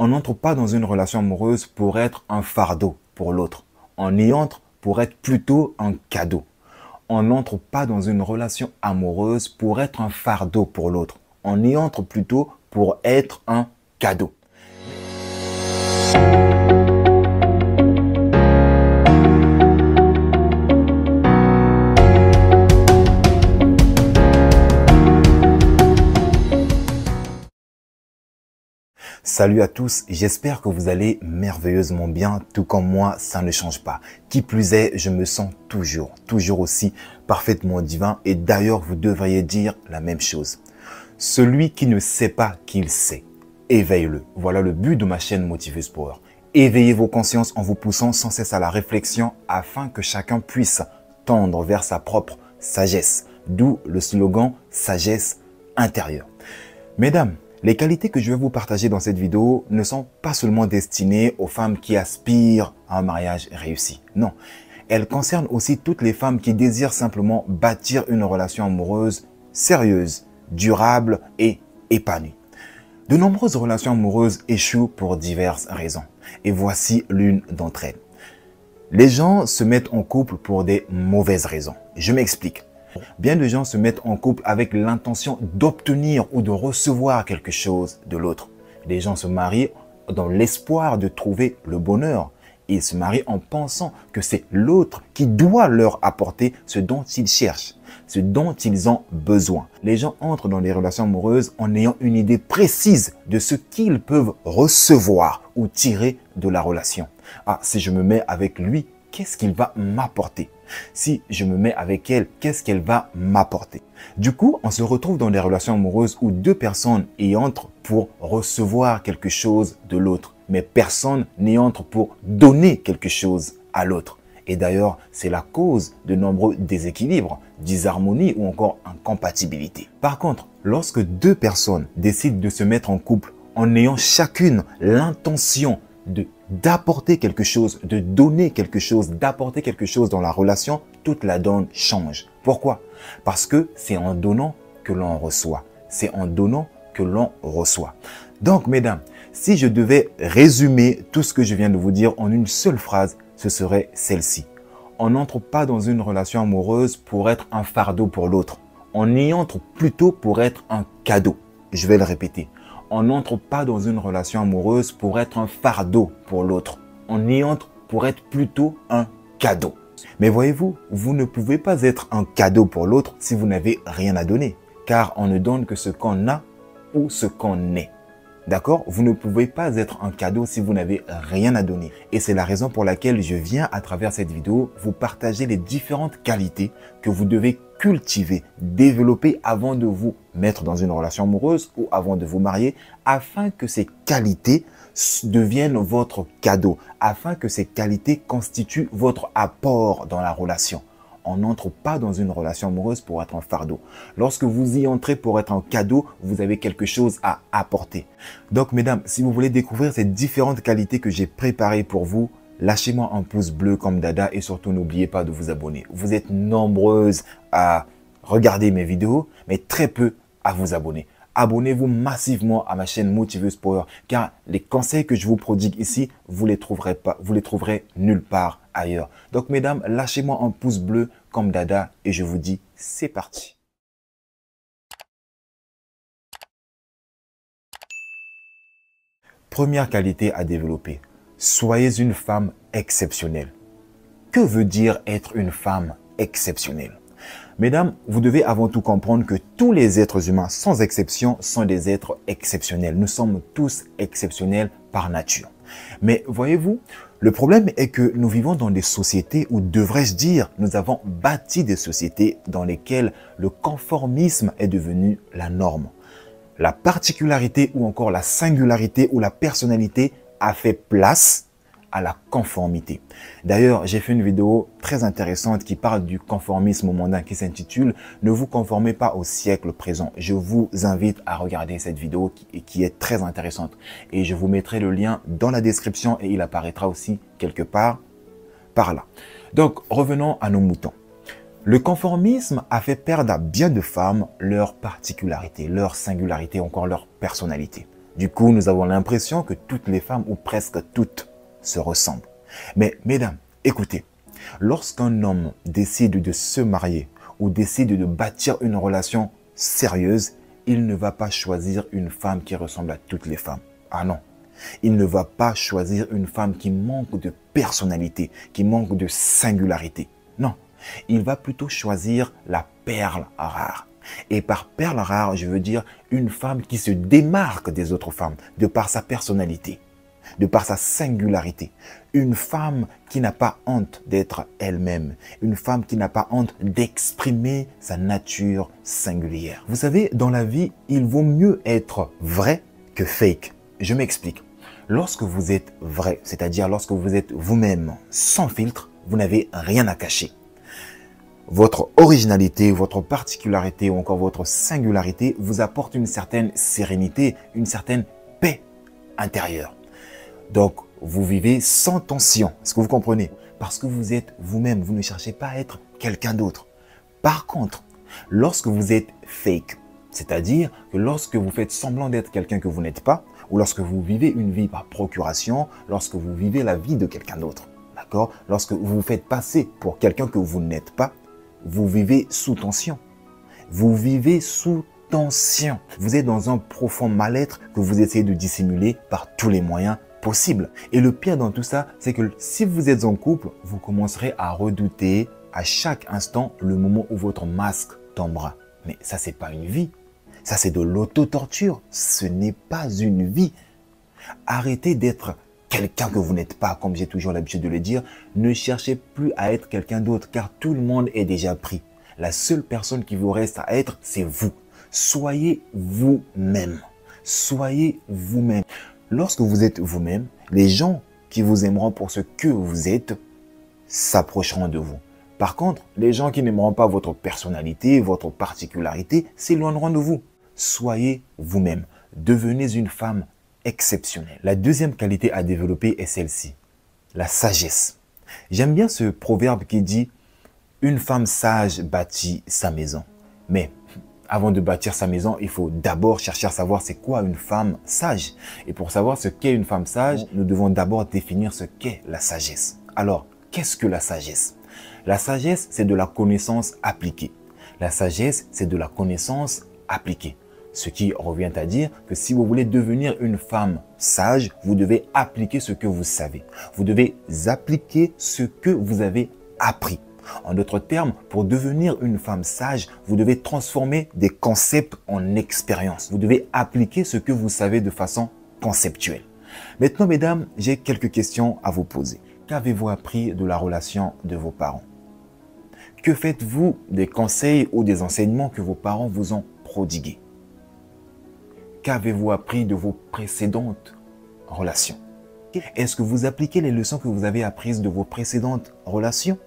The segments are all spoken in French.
On n'entre pas dans une relation amoureuse pour être un fardeau pour l'autre. On y entre pour être plutôt un cadeau. On n'entre pas dans une relation amoureuse pour être un fardeau pour l'autre. On y entre plutôt pour être un cadeau. Salut à tous, j'espère que vous allez merveilleusement bien, tout comme moi, ça ne change pas. Qui plus est, je me sens toujours aussi parfaitement divin et d'ailleurs vous devriez dire la même chose. Celui qui ne sait pas qu'il sait, éveille-le. Voilà le but de ma chaîne Motiveuse Power. Éveillez vos consciences en vous poussant sans cesse à la réflexion afin que chacun puisse tendre vers sa propre sagesse. D'où le slogan sagesse intérieure. Mesdames, les qualités que je vais vous partager dans cette vidéo ne sont pas seulement destinées aux femmes qui aspirent à un mariage réussi. Non, elles concernent aussi toutes les femmes qui désirent simplement bâtir une relation amoureuse sérieuse, durable et épanouie. De nombreuses relations amoureuses échouent pour diverses raisons. Et voici l'une d'entre elles. Les gens se mettent en couple pour des mauvaises raisons. Je m'explique. Bien de gens se mettent en couple avec l'intention d'obtenir ou de recevoir quelque chose de l'autre. Les gens se marient dans l'espoir de trouver le bonheur. Ils se marient en pensant que c'est l'autre qui doit leur apporter ce dont ils cherchent, ce dont ils ont besoin. Les gens entrent dans les relations amoureuses en ayant une idée précise de ce qu'ils peuvent recevoir ou tirer de la relation. Ah, si je me mets avec lui, qu'est-ce qu'il va m'apporter? Si je me mets avec elle, qu'est-ce qu'elle va m'apporter? Du coup, on se retrouve dans des relations amoureuses où deux personnes y entrent pour recevoir quelque chose de l'autre, mais personne n'y entre pour donner quelque chose à l'autre. Et d'ailleurs, c'est la cause de nombreux déséquilibres, disharmonies ou encore incompatibilités. Par contre, lorsque deux personnes décident de se mettre en couple en ayant chacune l'intention d'apporter quelque chose, de donner quelque chose, d'apporter quelque chose dans la relation, toute la donne change. Pourquoi? Parce que c'est en donnant que l'on reçoit. C'est en donnant que l'on reçoit. Donc, mesdames, si je devais résumer tout ce que je viens de vous dire en une seule phrase, ce serait celle-ci. On n'entre pas dans une relation amoureuse pour être un fardeau pour l'autre. On y entre plutôt pour être un cadeau. Je vais le répéter. On n'entre pas dans une relation amoureuse pour être un fardeau pour l'autre. On y entre pour être plutôt un cadeau. Mais voyez-vous, vous ne pouvez pas être un cadeau pour l'autre si vous n'avez rien à donner. Car on ne donne que ce qu'on a ou ce qu'on est. D'accord? Vous ne pouvez pas être un cadeau si vous n'avez rien à donner. Et c'est la raison pour laquelle je viens à travers cette vidéo vous partager les différentes qualités que vous devez cultiver, développer avant de vous mettre dans une relation amoureuse ou avant de vous marier, afin que ces qualités deviennent votre cadeau, afin que ces qualités constituent votre apport dans la relation. On n'entre pas dans une relation amoureuse pour être un fardeau. Lorsque vous y entrez pour être un cadeau, vous avez quelque chose à apporter. Donc, mesdames, si vous voulez découvrir ces différentes qualités que j'ai préparées pour vous, lâchez-moi un pouce bleu comme Dada et surtout n'oubliez pas de vous abonner. Vous êtes nombreuses à regarder mes vidéos, mais très peu à vous abonner. Abonnez-vous massivement à ma chaîne Motiveuse Power car les conseils que je vous prodigue ici, vous les trouverez nulle part ailleurs. Donc mesdames, lâchez-moi un pouce bleu comme Dada et je vous dis c'est parti. Première qualité à développer, soyez une femme exceptionnelle. Que veut dire être une femme exceptionnelle? Mesdames, vous devez avant tout comprendre que tous les êtres humains, sans exception, sont des êtres exceptionnels. Nous sommes tous exceptionnels par nature. Mais voyez-vous, le problème est que nous vivons dans des sociétés où, devrais-je dire, nous avons bâti des sociétés dans lesquelles le conformisme est devenu la norme. La particularité ou encore la singularité ou la personnalité a fait place à la conformité. D'ailleurs, j'ai fait une vidéo très intéressante qui parle du conformisme mondain qui s'intitule « Ne vous conformez pas au siècle présent ». Je vous invite à regarder cette vidéo qui est très intéressante. Et je vous mettrai le lien dans la description et il apparaîtra aussi quelque part par là. Donc, revenons à nos moutons. Le conformisme a fait perdre à bien de femmes leur particularité, leur singularité, encore leur personnalité. Du coup, nous avons l'impression que toutes les femmes, ou presque toutes, se ressemblent. Mais mesdames, écoutez, lorsqu'un homme décide de se marier ou décide de bâtir une relation sérieuse, il ne va pas choisir une femme qui ressemble à toutes les femmes. Ah non, il ne va pas choisir une femme qui manque de personnalité, qui manque de singularité. Non, il va plutôt choisir la perle rare. Et par perle rare, je veux dire une femme qui se démarque des autres femmes de par sa personnalité, de par sa singularité. Une femme qui n'a pas honte d'être elle-même. Une femme qui n'a pas honte d'exprimer sa nature singulière. Vous savez, dans la vie, il vaut mieux être vrai que fake. Je m'explique. Lorsque vous êtes vrai, c'est-à-dire lorsque vous êtes vous-même, sans filtre, vous n'avez rien à cacher. Votre originalité, votre particularité ou encore votre singularité vous apporte une certaine sérénité, une certaine paix intérieure. Donc, vous vivez sans tension. Est-ce que vous comprenez? Parce que vous êtes vous-même. Vous ne cherchez pas à être quelqu'un d'autre. Par contre, lorsque vous êtes fake, c'est-à-dire que lorsque vous faites semblant d'être quelqu'un que vous n'êtes pas, ou lorsque vous vivez une vie par procuration, lorsque vous vivez la vie de quelqu'un d'autre, d'accord? Lorsque vous vous faites passer pour quelqu'un que vous n'êtes pas, vous vivez sous tension. Vous vivez sous tension. Vous êtes dans un profond mal-être que vous essayez de dissimuler par tous les moyens possibles. Et le pire dans tout ça, c'est que si vous êtes en couple, vous commencerez à redouter à chaque instant le moment où votre masque tombera. Mais ça, c'est pas une vie. Ça, c'est de l'auto-torture. Ce n'est pas une vie. Arrêtez d'être quelqu'un que vous n'êtes pas, comme j'ai toujours l'habitude de le dire. Ne cherchez plus à être quelqu'un d'autre, car tout le monde est déjà pris. La seule personne qui vous reste à être, c'est vous. Soyez vous-même. Soyez vous-même. Lorsque vous êtes vous-même, les gens qui vous aimeront pour ce que vous êtes s'approcheront de vous. Par contre, les gens qui n'aimeront pas votre personnalité, votre particularité, s'éloigneront de vous. Soyez vous-même. Devenez une femme exceptionnelle. La deuxième qualité à développer est celle-ci, la sagesse. J'aime bien ce proverbe qui dit « Une femme sage bâtit sa maison ». Mais avant de bâtir sa maison, il faut d'abord chercher à savoir c'est quoi une femme sage. Et pour savoir ce qu'est une femme sage, nous devons d'abord définir ce qu'est la sagesse. Alors, qu'est-ce que la sagesse? La sagesse, c'est de la connaissance appliquée. La sagesse, c'est de la connaissance appliquée. Ce qui revient à dire que si vous voulez devenir une femme sage, vous devez appliquer ce que vous savez. Vous devez appliquer ce que vous avez appris. En d'autres termes, pour devenir une femme sage, vous devez transformer des concepts en expériences. Vous devez appliquer ce que vous savez de façon conceptuelle. Maintenant, mesdames, j'ai quelques questions à vous poser. Qu'avez-vous appris de la relation de vos parents? Que faites-vous des conseils ou des enseignements que vos parents vous ont prodigués? Qu'avez-vous appris de vos précédentes relations? Est-ce que vous appliquez les leçons que vous avez apprises de vos précédentes relations?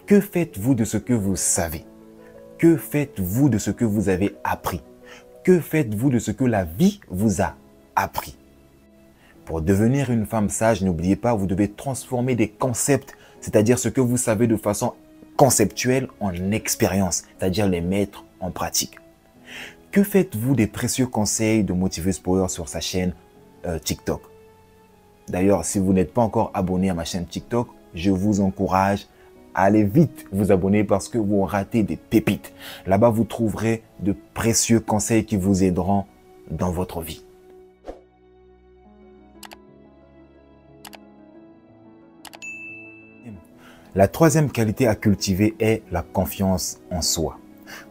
Que faites-vous de ce que vous savez? Que faites-vous de ce que vous avez appris? Que faites-vous de ce que la vie vous a appris? Pour devenir une femme sage, n'oubliez pas, vous devez transformer des concepts, c'est-à-dire ce que vous savez de façon conceptuelle en expérience, c'est-à-dire les mettre en pratique. Que faites-vous des précieux conseils de Motiveuse Power sur sa chaîne TikTok? D'ailleurs, si vous n'êtes pas encore abonné à ma chaîne TikTok, je vous encourage à aller vite vous abonner parce que vous ratez des pépites. Là-bas, vous trouverez de précieux conseils qui vous aideront dans votre vie. La troisième qualité à cultiver est la confiance en soi.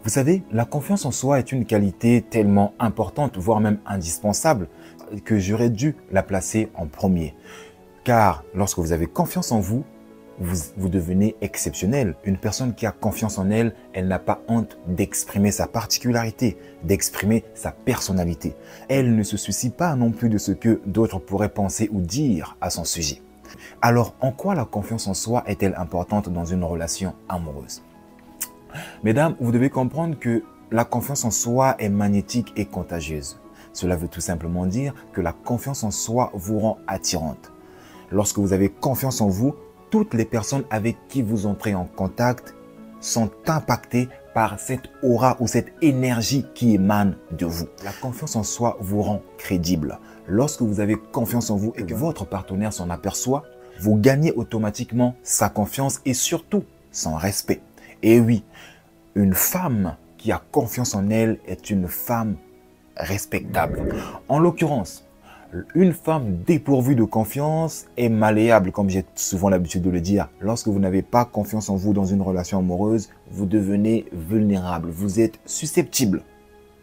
Vous savez, la confiance en soi est une qualité tellement importante, voire même indispensable, que j'aurais dû la placer en premier. Car lorsque vous avez confiance en vous, vous devenez exceptionnel. Une personne qui a confiance en elle, elle n'a pas honte d'exprimer sa particularité, d'exprimer sa personnalité. Elle ne se soucie pas non plus de ce que d'autres pourraient penser ou dire à son sujet. Alors, en quoi la confiance en soi est-elle importante dans une relation amoureuse? Mesdames, vous devez comprendre que la confiance en soi est magnétique et contagieuse. Cela veut tout simplement dire que la confiance en soi vous rend attirante. Lorsque vous avez confiance en vous, toutes les personnes avec qui vous entrez en contact sont impactées par cette aura ou cette énergie qui émane de vous. La confiance en soi vous rend crédible. Lorsque vous avez confiance en vous et que votre partenaire s'en aperçoit, vous gagnez automatiquement sa confiance et surtout son respect. Et oui, une femme qui a confiance en elle est une femme respectable. En l'occurrence, une femme dépourvue de confiance est malléable, comme j'ai souvent l'habitude de le dire. Lorsque vous n'avez pas confiance en vous dans une relation amoureuse, vous devenez vulnérable, vous êtes susceptible.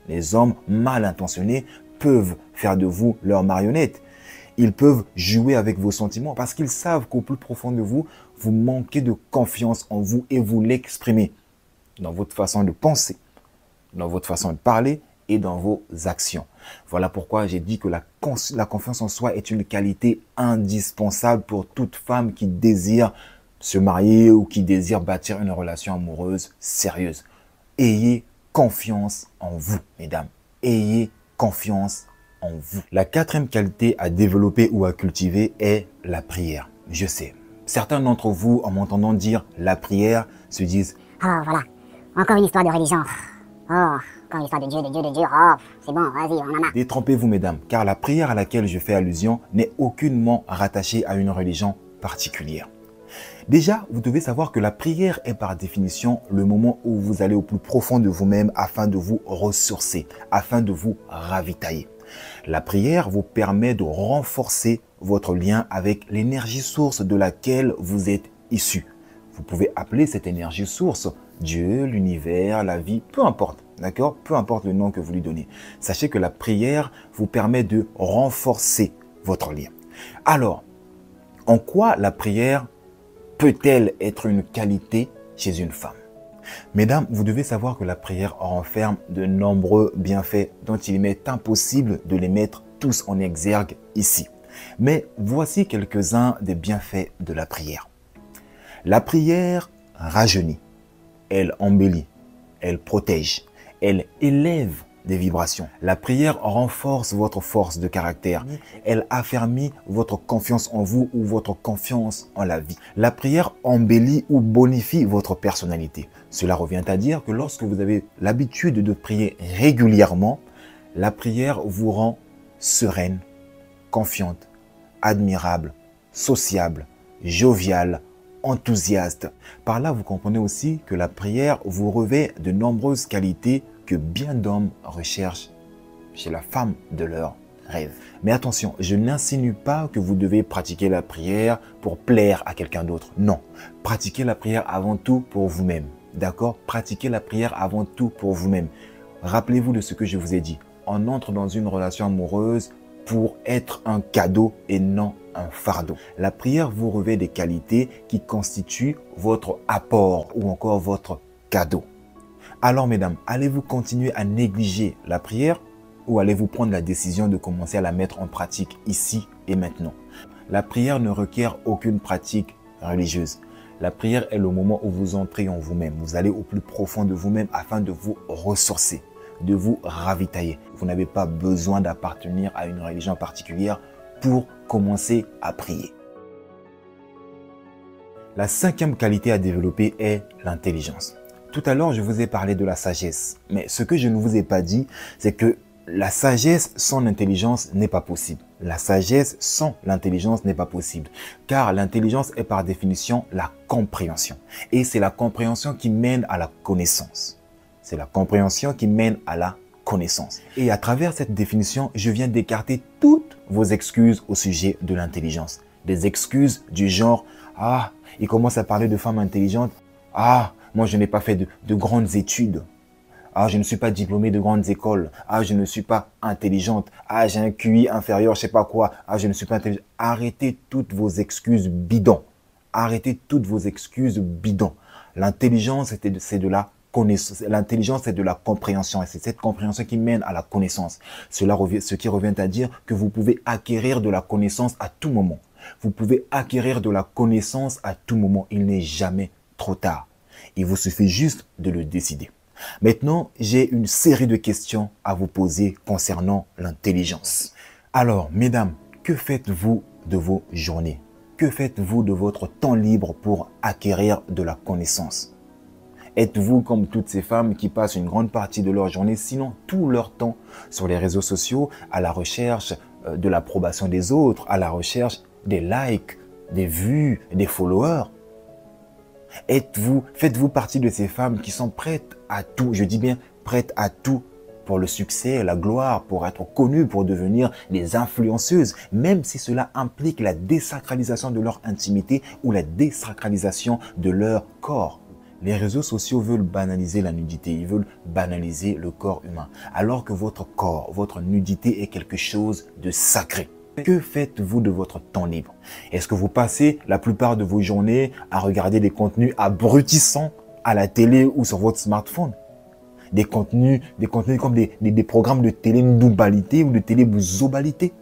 Les hommes mal intentionnés peuvent faire de vous leur marionnette. Ils peuvent jouer avec vos sentiments parce qu'ils savent qu'au plus profond de vous, vous manquez de confiance en vous et vous l'exprimez dans votre façon de penser, dans votre façon de parler et dans vos actions. Voilà pourquoi j'ai dit que la confiance en soi est une qualité indispensable pour toute femme qui désire se marier ou qui désire bâtir une relation amoureuse sérieuse. Ayez confiance en vous, mesdames. Ayez confiance en vous. La quatrième qualité à développer ou à cultiver est la prière. Je sais, certains d'entre vous, en m'entendant dire la prière, se disent « Oh, voilà, encore une histoire de religion. Oh, encore une histoire de Dieu. Oh, c'est bon, vas-y, on en a. » Détrompez-vous, mesdames, car la prière à laquelle je fais allusion n'est aucunement rattachée à une religion particulière. Déjà, vous devez savoir que la prière est par définition le moment où vous allez au plus profond de vous-même afin de vous ressourcer, afin de vous ravitailler. La prière vous permet de renforcer votre lien avec l'énergie source de laquelle vous êtes issu. Vous pouvez appeler cette énergie source Dieu, l'univers, la vie, peu importe, d'accord? Peu importe le nom que vous lui donnez. Sachez que la prière vous permet de renforcer votre lien. Alors, en quoi la prière peut-elle être une qualité chez une femme? Mesdames, vous devez savoir que la prière renferme de nombreux bienfaits dont il m'est impossible de les mettre tous en exergue ici. Mais voici quelques-uns des bienfaits de la prière. La prière rajeunit, elle embellit, elle protège, elle élève des vibrations. La prière renforce votre force de caractère. Elle affermit votre confiance en vous ou votre confiance en la vie. La prière embellit ou bonifie votre personnalité. Cela revient à dire que lorsque vous avez l'habitude de prier régulièrement, la prière vous rend sereine, confiante, admirable, sociable, joviale, enthousiaste. Par là, vous comprenez aussi que la prière vous revêt de nombreuses qualités que bien d'hommes recherchent chez la femme de leur rêve. Mais attention, je n'insinue pas que vous devez pratiquer la prière pour plaire à quelqu'un d'autre. Non, pratiquez la prière avant tout pour vous-même. D'accord? Pratiquez la prière avant tout pour vous-même. Rappelez-vous de ce que je vous ai dit. On entre dans une relation amoureuse pour être un cadeau et non un fardeau. La prière vous revêt des qualités qui constituent votre apport ou encore votre cadeau. Alors mesdames, allez-vous continuer à négliger la prière ou allez-vous prendre la décision de commencer à la mettre en pratique ici et maintenant? La prière ne requiert aucune pratique religieuse. La prière est le moment où vous entrez en vous-même. Vous allez au plus profond de vous-même afin de vous ressourcer, de vous ravitailler. Vous n'avez pas besoin d'appartenir à une religion particulière pour commencer à prier. La cinquième qualité à développer est l'intelligence. Tout à l'heure, je vous ai parlé de la sagesse. Mais ce que je ne vous ai pas dit, c'est que la sagesse sans l'intelligence n'est pas possible. La sagesse sans l'intelligence n'est pas possible. Car l'intelligence est par définition la compréhension. Et c'est la compréhension qui mène à la connaissance. C'est la compréhension qui mène à la connaissance. Et à travers cette définition, je viens d'écarter toutes vos excuses au sujet de l'intelligence. Des excuses du genre « Ah, il commence à parler de femmes intelligentes. Ah, moi, je n'ai pas fait de grandes études. Ah, je ne suis pas diplômé de grandes écoles. Ah, je ne suis pas intelligente. Ah, j'ai un QI inférieur, je sais pas quoi. Ah, je ne suis pas intelligente. » Arrêtez toutes vos excuses bidons. Arrêtez toutes vos excuses bidons. L'intelligence, c'est de la connaissance. L'intelligence, c'est de la compréhension. Et c'est cette compréhension qui mène à la connaissance. Ce qui revient à dire que vous pouvez acquérir de la connaissance à tout moment. Vous pouvez acquérir de la connaissance à tout moment. Il n'est jamais trop tard. Il vous suffit juste de le décider. Maintenant, j'ai une série de questions à vous poser concernant l'intelligence. Alors, mesdames, que faites-vous de vos journées? Que faites-vous de votre temps libre pour acquérir de la connaissance? Êtes-vous comme toutes ces femmes qui passent une grande partie de leur journée, sinon tout leur temps, sur les réseaux sociaux, à la recherche de l'approbation des autres, à la recherche des likes, des vues, des followers? Faites-vous partie de ces femmes qui sont prêtes à tout, je dis bien prêtes à tout pour le succès, la gloire, pour être connues, pour devenir des influenceuses, même si cela implique la désacralisation de leur intimité ou la désacralisation de leur corps? Les réseaux sociaux veulent banaliser la nudité, ils veulent banaliser le corps humain, alors que votre corps, votre nudité est quelque chose de sacré. Que faites-vous de votre temps libre? Est-ce que vous passez la plupart de vos journées à regarder des contenus abrutissants à la télé ou sur votre smartphone? Des contenus comme des programmes de télé-noubalité ou de télé-bouzobalité?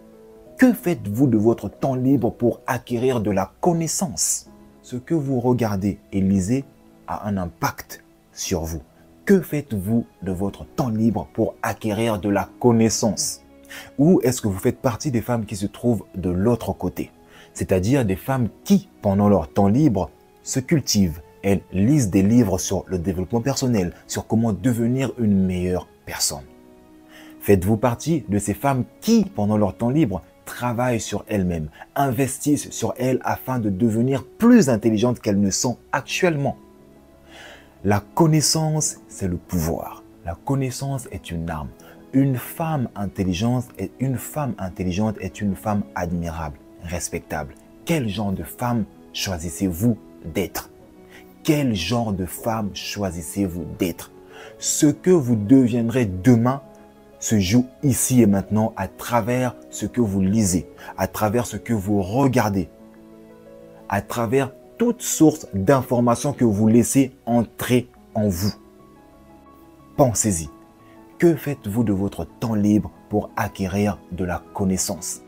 Que faites-vous de votre temps libre pour acquérir de la connaissance? Ce que vous regardez et lisez a un impact sur vous. Que faites-vous de votre temps libre pour acquérir de la connaissance? Ou est-ce que vous faites partie des femmes qui se trouvent de l'autre côté? C'est-à-dire des femmes qui, pendant leur temps libre, se cultivent. Elles lisent des livres sur le développement personnel, sur comment devenir une meilleure personne. Faites-vous partie de ces femmes qui, pendant leur temps libre, travaillent sur elles-mêmes, investissent sur elles afin de devenir plus intelligentes qu'elles ne sont actuellement? La connaissance, c'est le pouvoir. La connaissance est une arme. Une femme intelligente est une femme admirable, respectable. Quel genre de femme choisissez-vous d'être? Quel genre de femme choisissez-vous d'être? Ce que vous deviendrez demain se joue ici et maintenant à travers ce que vous lisez, à travers ce que vous regardez, à travers toute source d'informations que vous laissez entrer en vous. Pensez-y. Que faites-vous de votre temps libre pour acquérir de la connaissance?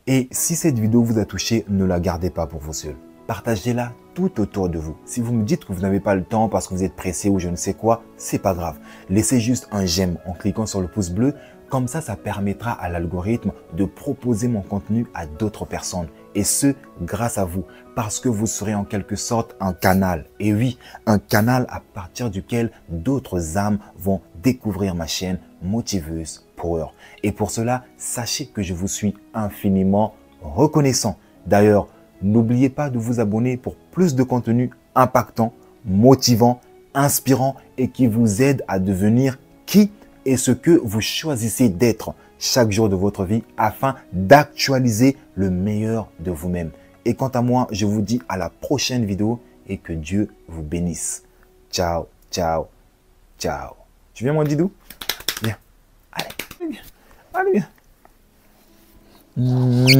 Et si cette vidéo vous a touché, ne la gardez pas pour vous seul. Partagez-la tout autour de vous. Si vous me dites que vous n'avez pas le temps parce que vous êtes pressé ou je ne sais quoi, c'est pas grave. Laissez juste un j'aime en cliquant sur le pouce bleu. Comme ça permettra à l'algorithme de proposer mon contenu à d'autres personnes. Et ce, grâce à vous. Parce que vous serez en quelque sorte un canal. Et oui, un canal à partir duquel d'autres âmes vont découvrir ma chaîne Motiveuse Power. Et pour cela, sachez que je vous suis infiniment reconnaissant. D'ailleurs, n'oubliez pas de vous abonner pour plus de contenu impactant, motivant, inspirant et qui vous aide à devenir qui et ce que vous choisissez d'être chaque jour de votre vie afin d'actualiser le meilleur de vous-même. Et quant à moi, je vous dis à la prochaine vidéo et que Dieu vous bénisse. Ciao, ciao, ciao. Tu viens mon Didou? Viens. Allez, viens. Allez, viens.